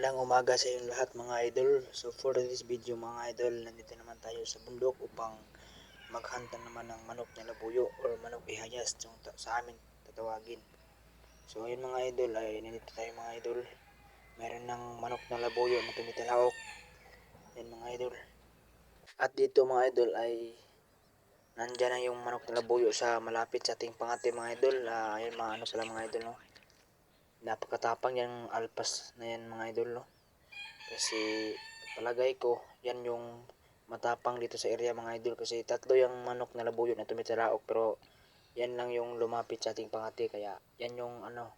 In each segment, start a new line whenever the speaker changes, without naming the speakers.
Mapagpalang umaga sa inyong lahat mga idol. So for this video mga idol, nandito naman tayo sa bundok upang maghanta naman ng manok na labuyo or manok ihayas yung sa amin tatawagin. So ayun mga idol, ay nandito tayo mga idol. Meron ng manok na labuyo na tumitalaok. Yan mga idol. At dito mga idol ay nandyan na yung manok na labuyo sa malapit sa ating pangate mga idol. Ayun mga ano pala mga idol, no? Napakatapang yung alpas na yan mga idol, no? Kasi palagay ko yan yung matapang dito sa area mga idol, kasi tatlo yung manok na labuyo na tumitiraok, pero yan lang yung lumapit sa ating pangati, kaya yan yung ano,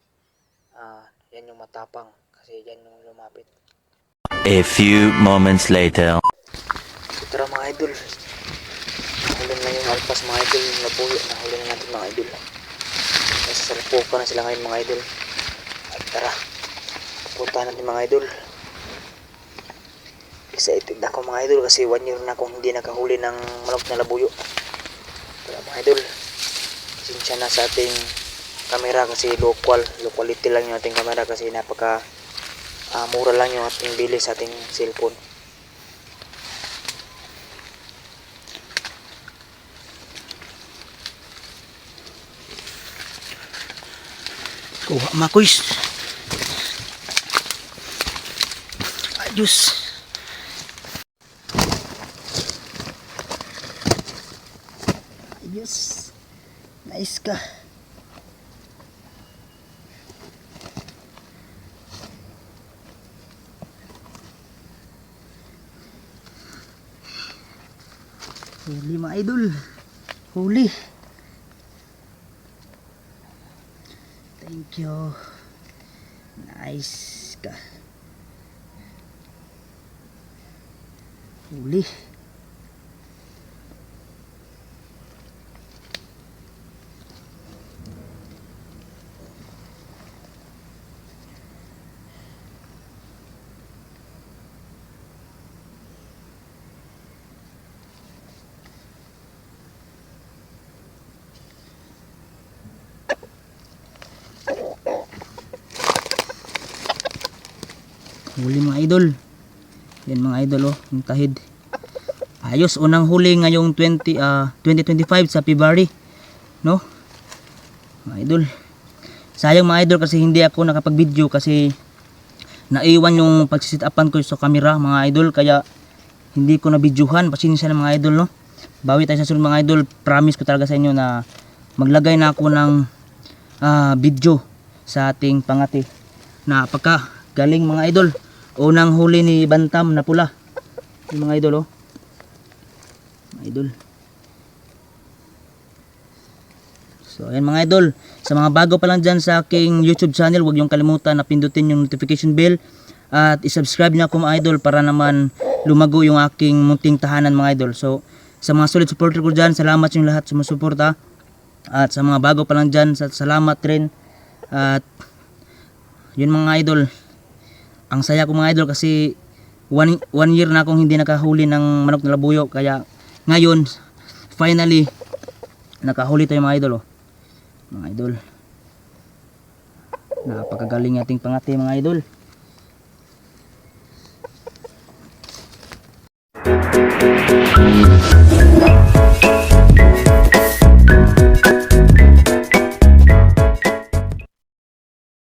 yan yung matapang kasi yan yung lumapit.
A few moments later.
So tara mga idol, nahuli na yung alpas mga idol, yung labuyo nahuli na natin mga idol. Nasa salpukan na sila ngayon mga idol. At tara, punta natin mga idol. Excited na ako mga idol kasi 1 year na akong hindi nakahuli ng manok na labuyo. Tara mga idol, pasensya na sa ating camera kasi quality lang yung ating camera kasi napaka mura lang yung ating bili sa ating cellphone. Kuha makuis. Ayos. Ayos. Nice ka. Huli mga idol. Huli. Thank you. Nice ka. Huli. Huli mga idol. Yan mga idol, oh, yung tahid. Ayos, unang huli ngayong 2025 sa February, no? Mga idol. Sayang mga idol kasi hindi ako nakapag-video kasi naiwan yung pagsisit-upan ko sa camera mga idol, kaya hindi ko na videohan. Pasensya na mga idol, no? Bawi tayo sa sunod mga idol. Promise ko talaga sa inyo na maglagay na ako ng video sa ating pangati. Napaka galing mga idol. Unang huli ni Bantam na pula. Yung mga idol, oh. Mga idol. So ayan mga idol, sa mga bago pa lang dyan sa aking YouTube channel, huwag yung kalimutan na pindutin yung notification bell at isubscribe niyo ako mga idol para naman lumago yung aking munting tahanan mga idol. So sa mga solid supporter ko dyan, salamat yung lahat sumusuporta. At sa mga bago pa lang dyan, salamat rin. At yun mga idol, ang saya ko mga idol kasi 1 year na akong hindi nakahuli ng manok na labuyo, kaya ngayon finally nakahuli tayo mga idol, oh. Mga idol, napakagaling ating pangati mga idol.